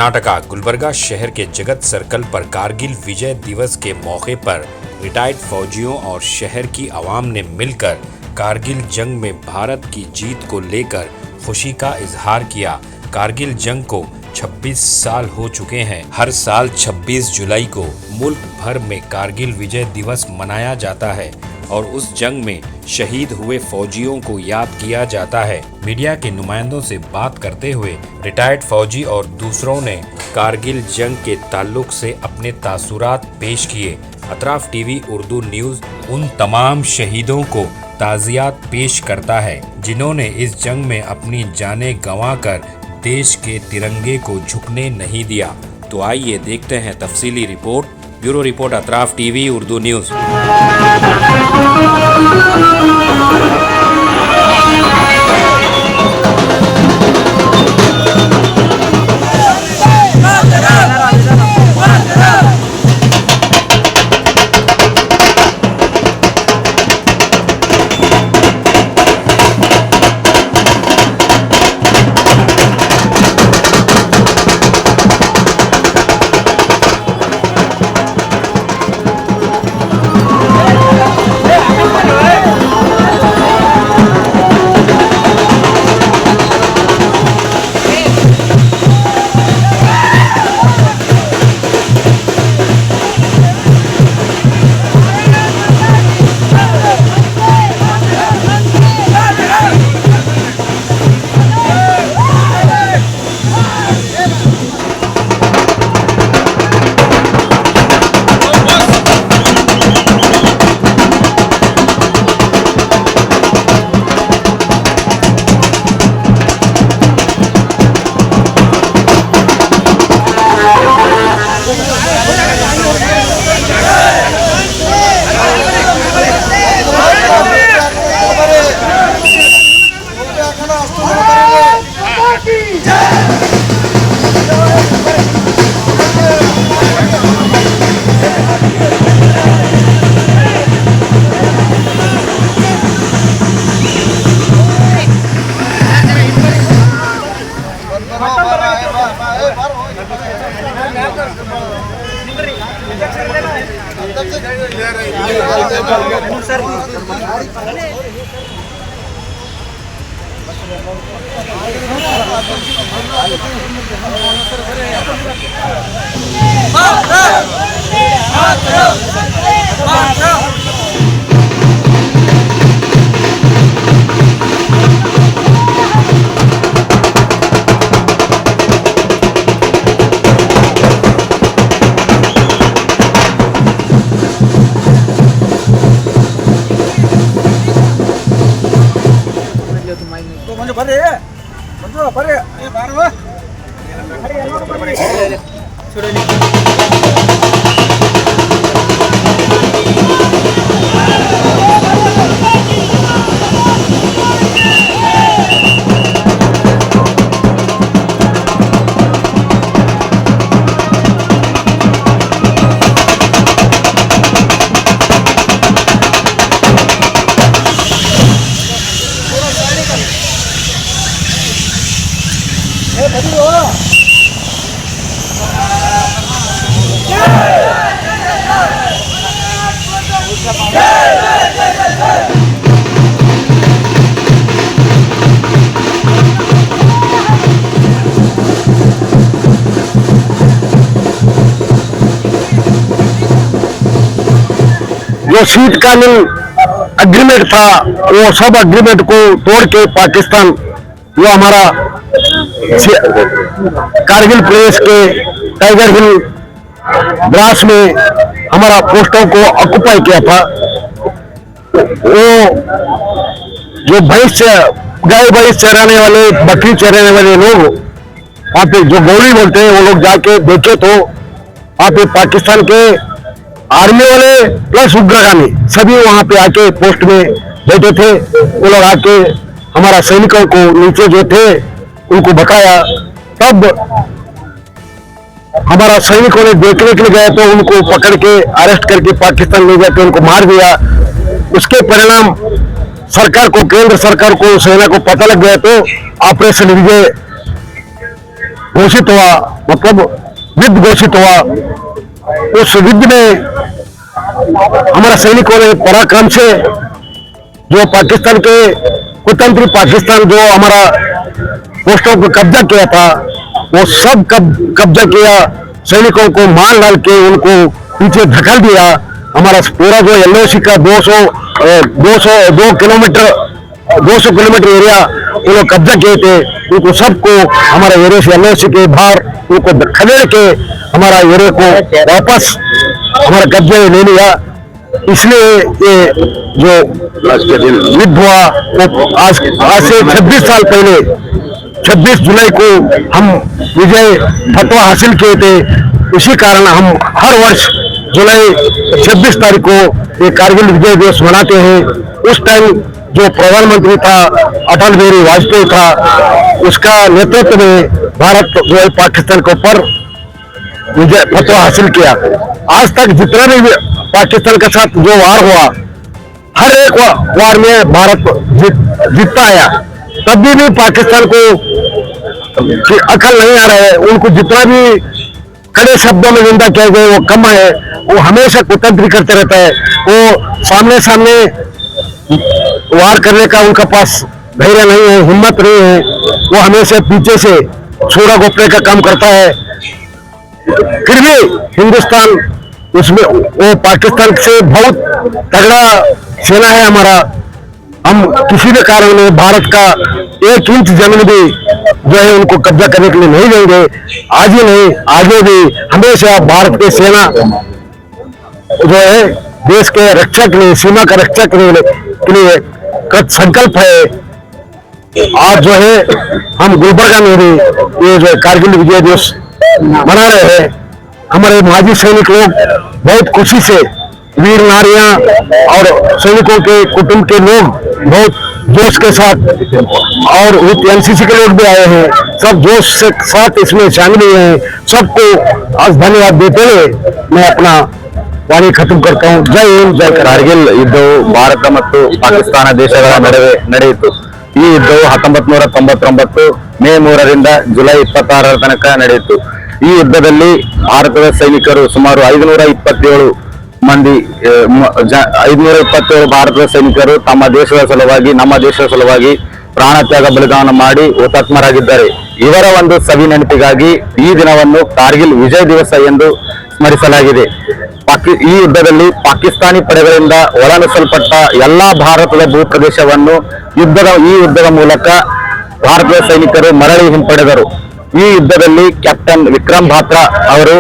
कर्नाटका गुलबर्गा शहर के जगत सर्कल पर कारगिल विजय दिवस के मौके पर रिटायर्ड फौजियों और शहर की आवाम ने मिलकर कारगिल जंग में भारत की जीत को लेकर खुशी का इजहार किया। कारगिल जंग को 26 साल हो चुके हैं। हर साल 26 जुलाई को मुल्क भर में कारगिल विजय दिवस मनाया जाता है और उस जंग में शहीद हुए फौजियों को याद किया जाता है। मीडिया के नुमाइंदों से बात करते हुए रिटायर्ड फौजी और दूसरों ने कारगिल जंग के ताल्लुक से अपने तासुरात पेश किए। अतराफ टीवी उर्दू न्यूज़ उन तमाम शहीदों को ताज़ियात पेश करता है जिन्होंने इस जंग में अपनी जानें गंवाकर देश के तिरंगे को झुकने नहीं दिया। तो आइए देखते हैं तफसीली report. Bureau report Atraf TV Urdu news. जो शीतकालीन एग्रीमेंट था वो सब एग्रीमेंट को तोड़ के पाकिस्तान जो हमारा कारगिल प्रदेश के टाइगर हिल द्रास में हमारा पोस्टों को ऑक्युपाई किया था। वो जो गाय भैंस चराने वाले, बकरी चराने वाले लोग वहाँ पे जो गौरी बोलते हैं, वो लोग जाके देखे तो वहाँ पे पाकिस्तान के आर्मी वाले प्लस उग्रगामी सभी वहां पे आके पोस्ट में बैठे थे। वो लोग आके हमारा सैनिकों को नीचे जो थे उनको भगाया। तब हमारा सैनिकों ने देखने के लिए गए तो उनको पकड़ के अरेस्ट करके पाकिस्तान ले जाके उनको मार दिया। उसके परिणाम सरकार को, केंद्र सरकार को, सेना को पता लग गया तो ऑपरेशन विजय घोषित हुआ। मतलब युद्ध घोषित हुआ। उस युद्ध में हमारा सैनिकों ने पराक्रम से जो पाकिस्तान के कुतंत्री पाकिस्तान जो हमारा पोस्टों पर कब्जा किया था, वो सब कब्जा किया, सैनिकों को मार डाल के उनको पीछे धकेल दिया। हमारा पूरा जो LOC का 200 किलोमीटर एरिया वो लोग कब्जा किए थे, उनको सबको हमारा एरिया से LOC के बाहर उनको खदेड़ के हमारा एरिया को वापस हमारा कब्जे में ले लिया। इसलिए ये जो युद्ध हुआ वो आज से 26 साल पहले 26 जुलाई को हम विजय फतवा हासिल किए थे। इसी कारण हम हर वर्ष जुलाई 26 तारीख को ये कारगिल विजय दिवस मनाते हैं। उस टाइम जो प्रधानमंत्री था अटल बिहारी वाजपेयी था, उसका नेतृत्व में भारत जो है पाकिस्तान के ऊपर विजय फतवा हासिल किया। आज तक जितना भी पाकिस्तान के साथ जो वार हुआ, हर एक वार में भारत जीतता आया। तभी भी पाकिस्तान को अकल नहीं आ रहा है। उनको जितना भी कड़े शब्दों में निंदा किया गया वो कम है। वो हमेशा कुतंत्री करते रहता है। वो सामने वार करने का उनका पास धैर्य नहीं है, हिम्मत नहीं है। वो हमेशा पीछे से छोड़ा गोपने का काम करता है। फिर भी हिंदुस्तान उसमें वो पाकिस्तान से बहुत तगड़ा सेना है हमारा। हम किसी भी कारण में भारत का 1 इंच जमीन भी जो है उनको कब्जा करने के लिए नहीं देंगे। आज ही नहीं, आगे भी हमेशा भारत की सेना जो है देश के रक्षा के लिए, सीमा का रक्षा के लिए कृत संकल्प है। आज जो है हम गुलबर्गा में भी ये जो कारगिल विजय दिवस मना रहे हैं। हमारे माजी सैनिक लोग बहुत खुशी से, वीर नारियां और सैनिकों के कुटुंब के लोग बहुत जोश के साथ, और विद NCC के लोग भी आए हैं, सब जोश के साथ इसमें शामिल हुए हैं। सबको आज धन्यवाद देते हुए मैं अपना ವಾಣಿ ಖತಮ್ करता हूं। जय हिंद, जय कर्नाटक। ಕಾರ್ಗಿಲ್ ಯುದ್ಧವು ಭಾರತ ಮತ್ತು ಪಾಕಿಸ್ತಾನ ದೇಶಗಳ ನಡುವೆ ನಡೆಯಿತು। ಈ ಯುದ್ಧವು 1999 ಮೇ 3ರಿಂದ ಜುಲೈ 26 ತನಕ ನಡೆಯಿತು। ಈ ಯುದ್ಧದಲ್ಲಿ ಭಾರತದ ಸೈನಿಕರು ಸುಮಾರು 527 ಮಂದಿ 527 ಭಾರತದ ಸೈನಿಕರು ತಮ್ಮ ದೇಶದ ಸಲುವಾಗಿ, ನಮ್ಮ ದೇಶದ ಸಲುವಾಗಿ ಪ್ರಾಣ ತ್ಯಾಗ ಬಲಿದಾನ ಮಾಡಿ ಹುತಾತ್ಮರಾಗಿದ್ದಾರೆ। ಇವರ ಒಂದು ಸವಿ ನೆನಪಿಗಾಗಿ ಈ ದಿನವನ್ನು ಕಾರ್ಗಿಲ್ ವಿಜಯ ದಿವಸ ಎಂದು ಸ್ಮರಿಸಲಾಗಿದೆ। ಈ ಯುದ್ಧದಲ್ಲಿ ಪಾಕಿಸ್ತಾನಿ ಪಡೆಗಳಿಂದ ಒಳನುಸಲ್ಪಟ್ಟ ಎಲ್ಲಾ ಭಾರತದ ಭೂಪ್ರದೇಶವನ್ನು ಈ ಯುದ್ಧದ ಮೂಲಕ ಭಾರತೀಯ ಸೈನಿಕರು ಮರಳಿ ಹಿಂಪಡೆದರು। ಈ ಯುದ್ಧದಲ್ಲಿ ಕ್ಯಾಪ್ಟನ್ ವಿಕ್ರಮ್ ಬಾತ್ರಾ ಅವರು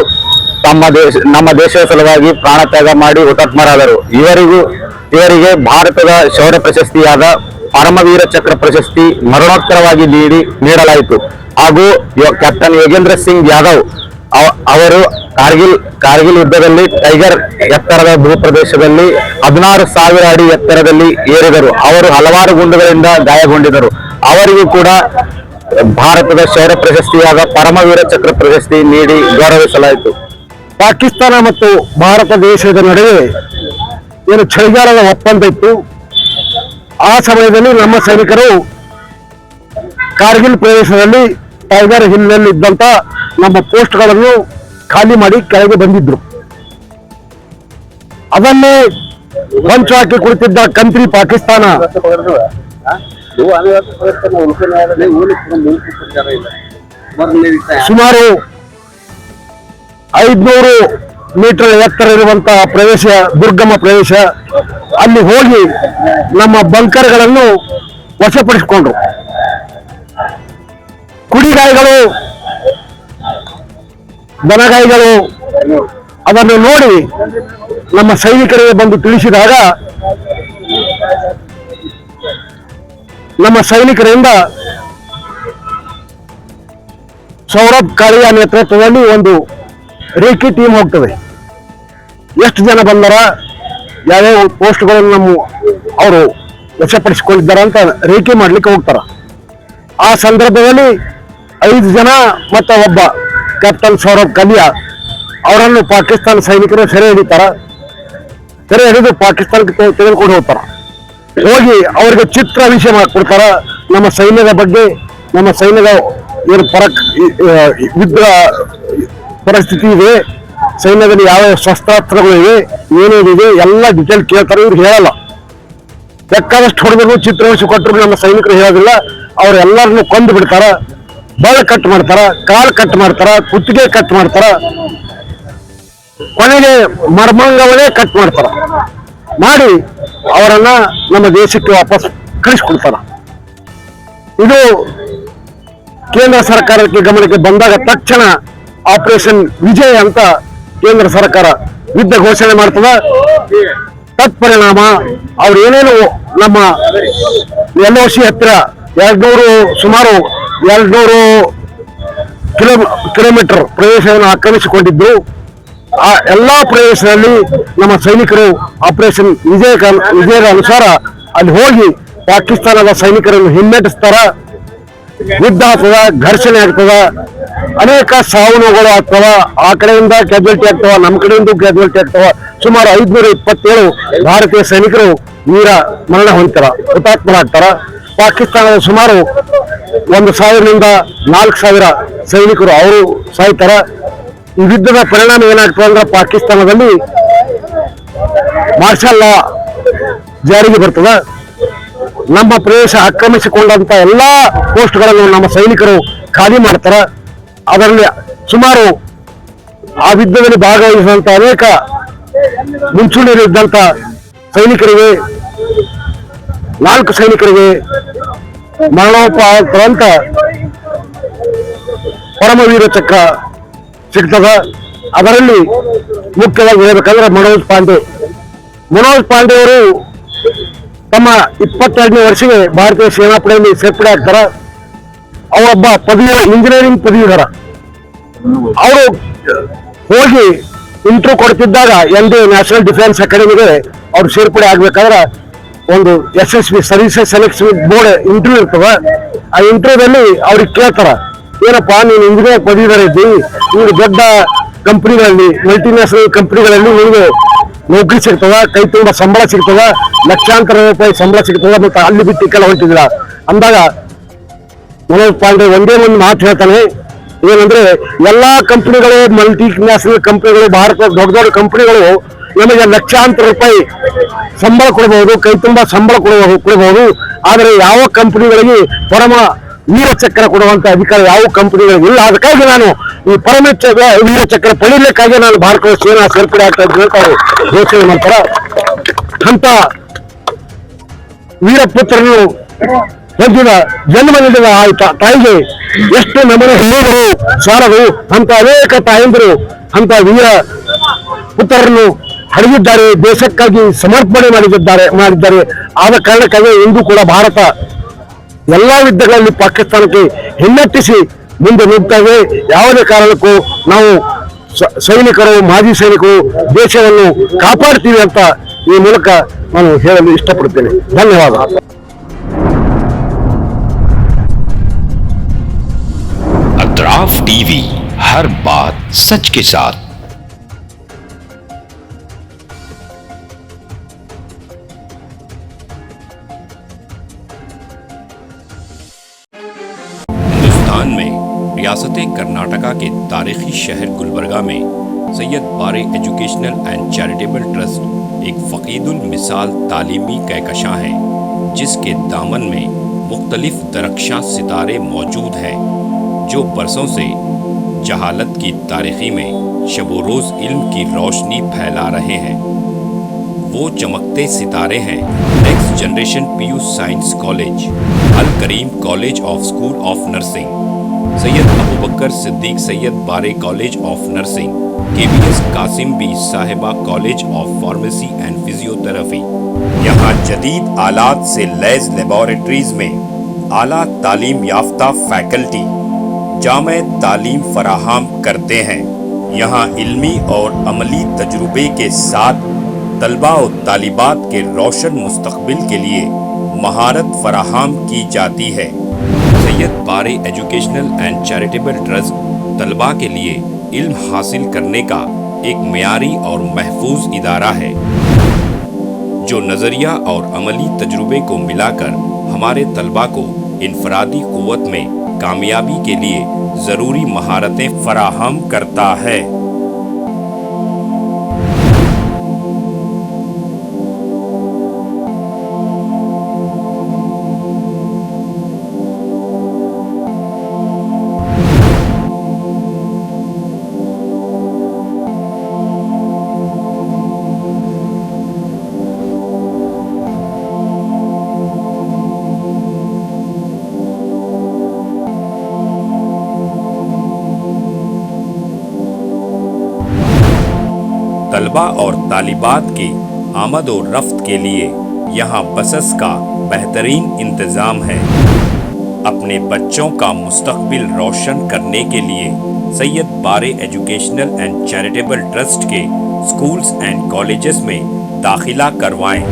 ನಮ್ಮ ದೇಶದ ಸಲುವಾಗಿ ಪ್ರಾಣ ತ್ಯಾಗ ಮಾಡಿ ಹುತಾತ್ಮರಾದರು। ಇವರಿಗೆ ಭಾರತದ ಶೌರ್ಯ ಪ್ರಶಸ್ತಿಯಾದ ಪರಮವೀರ ಚಕ್ರ ಪ್ರಶಸ್ತಿ ಮರಣೋತ್ತರವಾಗಿ ನೀಡಲಾಯಿತು। ಹಾಗೂ ಕ್ಯಾಪ್ಟನ್ ಯೋಗೇಂದ್ರ ಸಿಂಗ್ ಯಾದವ್ ಅವರು ಕಾರ್ಗಿಲ್ ಯುದ್ಧದಲ್ಲಿ ಟೈಗರ್ ಎತ್ತರದ ಭೂಪ್ರದೇಶದಲ್ಲಿ 16,000 ಅಡಿ ಎತ್ತರದಲ್ಲಿ ಏರಿದರು। ಅವರು ಹಲವಾರು ಗುಂಡುಗಳಿಂದ ಗಾಯಗೊಂಡಿದ್ದರು। ಅವರಿಗೂ ಕೂಡ ಭಾರತದ ಶೌರ್ಯ ಪ್ರಶಸ್ತಿಯಾದ ಪರಮವೀರ ಚಕ್ರ ಪ್ರಶಸ್ತಿ ನೀಡಿ ಗೌರವಿಸಲಾಯಿತು। ಪಾಕಿಸ್ತಾನ ಮತ್ತು ಭಾರತ ದೇಶದ ನಡುವೆ ಏನು ಚಳಿಗಾಲದ ಒಪ್ಪಂದ ಇತ್ತು, ಆ ಸಮಯದಲ್ಲಿ ನಮ್ಮ ಸೈನಿಕರು ಕಾರ್ಗಿಲ್ ಪ್ರದೇಶದಲ್ಲಿ ಟೈಗರ್ ಹಿಲ್ ನಲ್ಲಿ ಇದ್ದಂತ ನಮ್ಮ ಪೋಸ್ಟ್ಗಳನ್ನು ಖಾಲಿ ಮಾಡಿ ಕೆಳಗೆ ಬಂದಿದ್ರು। ಅದನ್ನೇ ಹೊಂಚು ಹಾಕಿ ಕುಳಿತಿದ್ದ ಕಂತ್ರಿ ಪಾಕಿಸ್ತಾನ ಸುಮಾರು 500 ಮೀಟರ್ ಎತ್ತರ ಇರುವಂತಹ ಪ್ರದೇಶ, ದುರ್ಗಮ ಪ್ರದೇಶ, ಅಲ್ಲಿ ಹೋಗಿ ನಮ್ಮ ಬಂಕರ್ಗಳನ್ನು ವಶಪಡಿಸಿಕೊಂಡ್ರು। ಕುಡಿಗಾಯಿಗಳು, ದನಗಾಯಿಗಳು ಅದನ್ನು ನೋಡಿ ನಮ್ಮ ಸೈನಿಕರಿಗೆ ಬಂದು ತಿಳಿಸಿದಾಗ ನಮ್ಮ ಸೈನಿಕರಿಂದ ಸೌರಭ್ ಕಾಳಿಯ ನೇತೃತ್ವದಲ್ಲಿ ಒಂದು ರೇಖಿ ಟೀಮ್ ಹೋಗ್ತದೆ। ಎಷ್ಟು ಜನ ಬಂದಾರ, ಯಾವ್ಯಾವ ಪೋಸ್ಟ್ಗಳನ್ನು ಅವರು ವಶಪಡಿಸಿಕೊಂಡಿದ್ದಾರೆ ಅಂತ ರೇಖೆ ಮಾಡ್ಲಿಕ್ಕೆ ಹೋಗ್ತಾರ। ಆ ಸಂದರ್ಭದಲ್ಲಿ 5 ಜನ ಮತ್ತು ಒಬ್ಬ ಕ್ಯಾಪ್ಟನ್ ಸೌರಭ್ ಕಾಲಿಯಾ ಅವರನ್ನು ಪಾಕಿಸ್ತಾನ ಸೈನಿಕರು ಸೆರೆ ಹಿಡಿತಾರ। ಸೆರೆ ಹಿಡಿದು ಪಾಕಿಸ್ತಾನಕ್ಕೆ ತೆಗೆದುಕೊಂಡು ಹೋಗ್ತಾರ। ಹೋಗಿ ಅವರಿಗೆ ಚಿತ್ರ ವಿಷಯ ಮಾಡಿಕೊಡ್ತಾರ, ನಮ್ಮ ಸೈನ್ಯದ ಬಗ್ಗೆ, ನಮ್ಮ ಸೈನ್ಯದ ಏನು ಯುದ್ಧ ಪರಿಸ್ಥಿತಿ ಇದೆ, ಸೈನ್ಯದಲ್ಲಿ ಯಾವ ಶಸ್ತ್ರಾಸ್ತ್ರಗಳಿವೆ, ಏನೇನಿದೆ ಎಲ್ಲ ಡಿಟೇಲ್ ಕೇಳ್ತಾರೆ. ಇವ್ರು ಹೇಳಲ್ಲ. ಬೇಕಾದಷ್ಟು ಹೊಡೆದ್ರು, ಚಿತ್ರಹಿಂಸೆ ಕೊಟ್ಟರು ನಮ್ಮ ಸೈನಿಕರು ಹೇಳೋದಿಲ್ಲ. ಅವ್ರೆಲ್ಲರನ್ನು ಕೊಂದು ಬಿಡ್ತಾರ, ಬಾಳ ಕಟ್ ಮಾಡ್ತಾರ, ಕಾಲು ಕಟ್ ಮಾಡ್ತಾರ, ಕುತ್ತಿಗೆ ಕಟ್ ಮಾಡ್ತಾರ, ಕೊನೆಗೆ ಮರ್ಮಾಂಗವನ್ನೇ ಕಟ್ ಮಾಡ್ತಾರ. ಮಾಡಿ ಅವರನ್ನ ನಮ್ಮ ದೇಶಕ್ಕೆ ವಾಪಸ್ ಕಳಿಸ್ಕೊಡ್ತಾರ. ಇದು ಕೇಂದ್ರ ಸರ್ಕಾರಕ್ಕೆ ಗಮನಕ್ಕೆ ಬಂದಾಗ ತಕ್ಷಣ ಆಪರೇಷನ್ ವಿಜಯ್ ಅಂತ ಕೇಂದ್ರ ಸರ್ಕಾರ ಯುದ್ಧ ಘೋಷಣೆ ಮಾಡ್ತದ. ತತ್ಪರಿಣಾಮ ಅವ್ರು ಏನೇನು ನಮ್ಮ LOC ಹತ್ತಿರ ಸುಮಾರು 200 ಕಿಲೋಮೀಟರ್ ಪ್ರದೇಶವನ್ನು ಆಕ್ರಮಿಸಿಕೊಂಡಿದ್ದು, ಆ ಎಲ್ಲಾ ಪ್ರದೇಶದಲ್ಲಿ ನಮ್ಮ ಸೈನಿಕರು ಆಪರೇಷನ್ ವಿಜಯದ ಅನುಸಾರ ಅಲ್ಲಿ ಹೋಗಿ ಪಾಕಿಸ್ತಾನದ ಸೈನಿಕರನ್ನು ಹಿಮ್ಮೆಟ್ಟಿಸ್ತಾರ. ಯುದ್ಧ ಆಗ್ತದ, ಘರ್ಷಣೆ ಆಗ್ತದ, ಅನೇಕ ಸಾವು ನೋವುಗಳು ಆಗ್ತವ. ಆ ಕಡೆಯಿಂದ ಕ್ಯಾಜುಯಾಲಿಟಿ ಆಗ್ತವ, ನಮ್ಮ ಕಡೆಯಿಂದ ಕ್ಯಾಜುಯಾಲಿಟಿ ಆಗ್ತವ. ಸುಮಾರು 527 ಭಾರತೀಯ ಸೈನಿಕರು ವೀರ ಮರಣ ಹೊಂದ್ತಾರ, ಹುತಾತ್ಮರಾಗ್ತಾರ. ಪಾಕಿಸ್ತಾನದ ಸುಮಾರು 1000ರಿಂದ 4000 ಸೈನಿಕರು ಅವರು ಸಾಯ್ತಾರ. ಈ ಯುದ್ಧದ ಪರಿಣಾಮ ಏನಾಗ್ತದೆ ಅಂದ್ರೆ ಪಾಕಿಸ್ತಾನದಲ್ಲಿ ಮಾರ್ಷಲ್ ಲಾ ಜಾರಿಗೆ ಬರ್ತದ. ನಮ್ಮ ಪ್ರದೇಶ ಆಕ್ರಮಿಸಿಕೊಂಡಂತ ಎಲ್ಲಾ ಪೋಸ್ಟ್ಗಳನ್ನು ನಮ್ಮ ಸೈನಿಕರು ಖಾಲಿ ಮಾಡ್ತಾರ. ಅದರಲ್ಲಿ ಸುಮಾರು ಆ ಯುದ್ಧದಲ್ಲಿ ಭಾಗವಹಿಸಿದಂತ ಅನೇಕ ಮುಂಚೂಣಿಯಲ್ಲಿದ್ದಂತ ಸೈನಿಕರಿಗೆ 4 ಸೈನಿಕರಿಗೆ ಮರಣೋಪರಾಂತ ಪರಮವೀರ ಚಕ್ರ ಸಿಗ್ತದ. ಅದರಲ್ಲಿ ಮುಖ್ಯವಾಗಿ ಹೇಳಬೇಕಂದ್ರೆ ಮನೋಜ್ ಪಾಂಡೆ ಅವರು ತಮ್ಮ 22ನೇ ವರ್ಷಕ್ಕೆ ಭಾರತೀಯ ಸೇನಾಪಡೆಯಲ್ಲಿ ಸೇರ್ಪಡೆ ಆಗ್ತಾರ. ಅವರೊಬ್ಬ ಇಂಜಿನಿಯರಿಂಗ್ ಪದವೀಧರ. ಅವರು ಹೋಗಿ ಇಂಟರ್ವ್ಯೂ ಕೊಡ್ತಿದ್ದಾಗ NDA ನ್ಯಾಷನಲ್ ಡಿಫೆನ್ಸ್ ಅಕಾಡೆಮಿಗೆ ಅವ್ರು ಸೇರ್ಪಡೆ ಆಗ್ಬೇಕಾದ್ರೆ ಒಂದು SSB services selection board interview ಇರ್ತದ. ಆ ಇಂಟರ್ವ್ಯೂದಲ್ಲಿ ಅವ್ರಿಗೆ ಕೇಳ್ತಾರ, ಏನಪ್ಪಾ ನೀನು ಇಂಜಿನಿಯರ್ ಪದವೀಧರ ಇದ್ದಿ, ನಿಮ್ಗೆ ದೊಡ್ಡ ಕಂಪನಿಗಳಲ್ಲಿ ಮಲ್ಟಿನ್ಯಾಷನಲ್ ಕಂಪನಿಗಳಲ್ಲಿ ನಿಮಗೆ ನೌಕರಿ ಸಿಗ್ತದ, ಕೈ ತುಂಬ ಸಂಬಳ ಸಿಗ್ತದ, ಲಕ್ಷಾಂತರ ರೂಪಾಯಿ ಸಂಬಳ ಸಿಗ್ತದ, ಮತ್ತೆ ಅಲ್ಲಿ ಬಿಟ್ಟು ಕೆಲ ಹೊಂಟಿದ್ರ ಅಂದಾಗ ಮನೋಜ್ ಪಾಂಡೆ ಒಂದೇ ಒಂದು ಮಾತು ಹೇಳ್ತಾನೆ. ಏನಂದ್ರೆ ಎಲ್ಲಾ ಕಂಪನಿಗಳು, ಮಲ್ಟಿ ನ್ಯಾಷನಲ್ ಕಂಪನಿಗಳು, ಭಾರತದ ದೊಡ್ಡ ದೊಡ್ಡ ಕಂಪನಿಗಳು ನಮಗೆ ಲಕ್ಷಾಂತರ ರೂಪಾಯಿ ಸಂಬಳ ಕೊಡಬಹುದು, ಕೈ ತುಂಬ ಸಂಬಳ ಕೊಡಬಹುದು. ಆದರೆ ಯಾವ ಕಂಪನಿಗಳಿಗೆ ಪರಮ ವೀರ ಚಕ್ರ ಕೊಡುವಂತ ಅಧಿಕಾರ ಯಾವ ಕಂಪನಿಗಳಿಗೆ ಇಲ್ಲ. ಅದಕ್ಕಾಗಿ ನಾನು ಈ ಪರಮ ವೀರ ಚಕ್ರ ಪಡೀಲಿಕ್ಕಾಗಿ ನಾನು ಭಾರತದ ಸೇನಾ ಸೇರ್ಪಡೆ ಆಗ್ತಾ ಇದ್ದೀನಿ ಅಂತ ಅವರು ಘೋಷಣೆ ಮಾಡ್ತಾರ. ಅಂತ ವೀರಪುತ್ರನು ಹೊಂದಿದ ಜನ್ಮ ನೀಡಿದ ತಾಯಿಗೆ ಎಷ್ಟು ನಮನ ಹೆಣ್ಣುಗಳು ಸಾಲದು. ಅಂತ ಅನೇಕ ತಾಯಂದಿರು ಅಂತ ವೀರ ಪುತ್ರರನ್ನು ಹಡೆದಿದ್ದಾರೆ, ದೇಶಕ್ಕಾಗಿ ಸಮರ್ಪಣೆ ಮಾಡಿದ್ದಾರೆ. ಆದ ಕಾರಣಕ್ಕಾಗಿ ಇಂದು ಕೂಡ ಭಾರತ ಎಲ್ಲಾ ಯುದ್ಧಗಳಲ್ಲಿ ಪಾಕಿಸ್ತಾನಕ್ಕೆ ಹಿಮ್ಮೆಟ್ಟಿಸಿ ಮುಂದೆ ನುಗ್ತೇವೆ. ಯಾವುದೇ ಕಾರಣಕ್ಕೂ ನಾವು ಸೈನಿಕರು, ಮಾಜಿ ಸೈನಿಕರು ದೇಶವನ್ನು ಕಾಪಾಡ್ತೀವಿ ಅಂತ ಈ ಮೂಲಕ ನಾನು ಹೇಳಲು ಇಷ್ಟಪಡುತ್ತೇನೆ. ಧನ್ಯವಾದ. अतराफ टीवी, हर बात सच के साथ। हिंदुस्तान में रियासत कर्नाटका के तारीखी शहर गुलबर्गा में Syed Bare educational and charitable trust एक फ़कीदुल मिसाल तालीमी कहकशां है, जिसके दामन में मुख्तलिफ दरख्शां सितारे मौजूद हैं जो बरसों से जहालत की तारीखी में शबो रोज़ इल्म की रोशनी फैला रहे हैं। वो चमकते सितारे हैं next generation PU science college, Al Kareem college of school of nursing, Syed Abu Bakar Siddique Syed Bare college of nursing, KBS Kasim Bi Sahiba college of pharmacy and physiotherapy. यहाँ जदीद आलात से लैस लेबोरेटरीज में आला तालीम याफ्ता फैकल्टी जामे तालीम फराहम करते हैं। यहाँ इल्मी और अमली तजुर्बे के साथ तलबा और तालिबात के रोशन मुस्तकबिल के लिए महारत फराहम की जाती है। Syed Bare educational and charitable trust तलबा के लिए इल्म हासिल करने का एक मियारी और महफूज इदारा है, जो नज़रिया और अमली तजुर्बे को मिलाकर हमारे तलबा को इनफरादी क़ुव्वत में कामयाबी के लिए जरूरी महारतें फराहम करता है। तलबा और तालिबात की आमद और रफ्त के लिए यहाँ बसेस का बेहतरीन इंतज़ाम है। अपने बच्चों का मुस्तकबिल रोशन करने के लिए Syed Bare educational and charitable trust के स्कूल्स एंड कॉलेजेस में दाखिला करवाएं।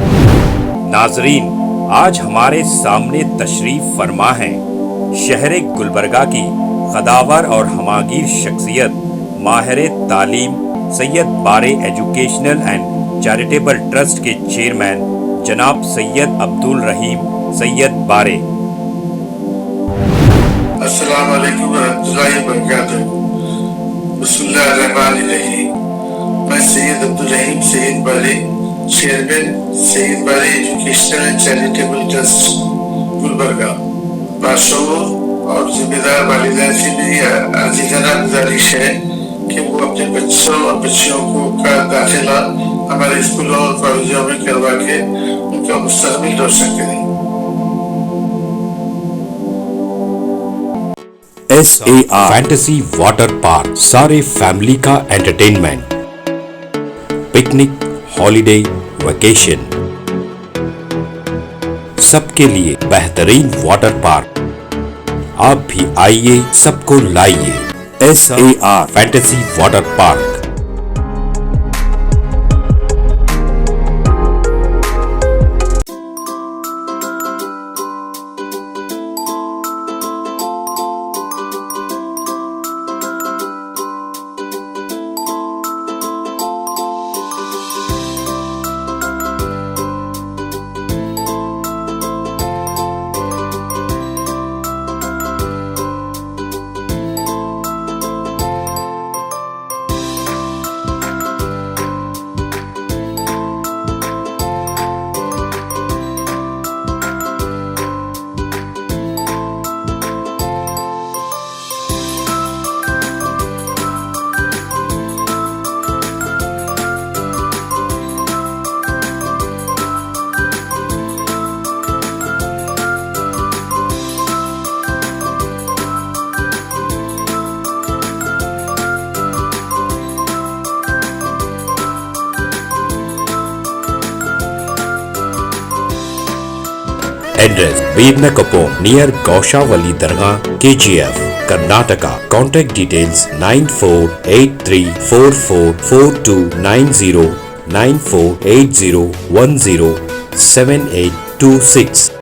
नाजरीन, आज हमारे सामने तशरीफ फरमा है शहर गुलबर्गा की कदावर और हमागीर शख्सियत माहिर तालीम Syed Bare educational and charitable trust के चेयरमैन जनाब सैयद अब्दुल रहीम सैयद बारे। अस्सलाम वालेकुम वरहमतुल्लाहि वबरकातुहू। बिस्मिल्लाहिर्रहमानिर्रहीम। मैं सैयद अब्दुल रहीम सैयद बारे, chairman Syed Bare educational and charitable trust Gulbarga, बादशाहों और जिम्मेदार वालिदैन से मेरी अजीजाना गुजारिश है कि वो अपने बच्चों और बच्चियों को का दाखिला हमारे स्कूलों और कॉलेजों में करवा के उनका मुस्तकबिल रोशन करें। SAR फैंटेसी वाटर पार्क, सारे फैमिली का एंटरटेनमेंट, पिकनिक, हॉलिडे, वेकेशन, सबके लिए बेहतरीन वाटर पार्क। आप भी आइए, सबको लाइए। SAR fantasy water park. Address Birnakapom near Gaushavali Dargah, KGF, Karnataka. Contact details 9483444290 9480107826.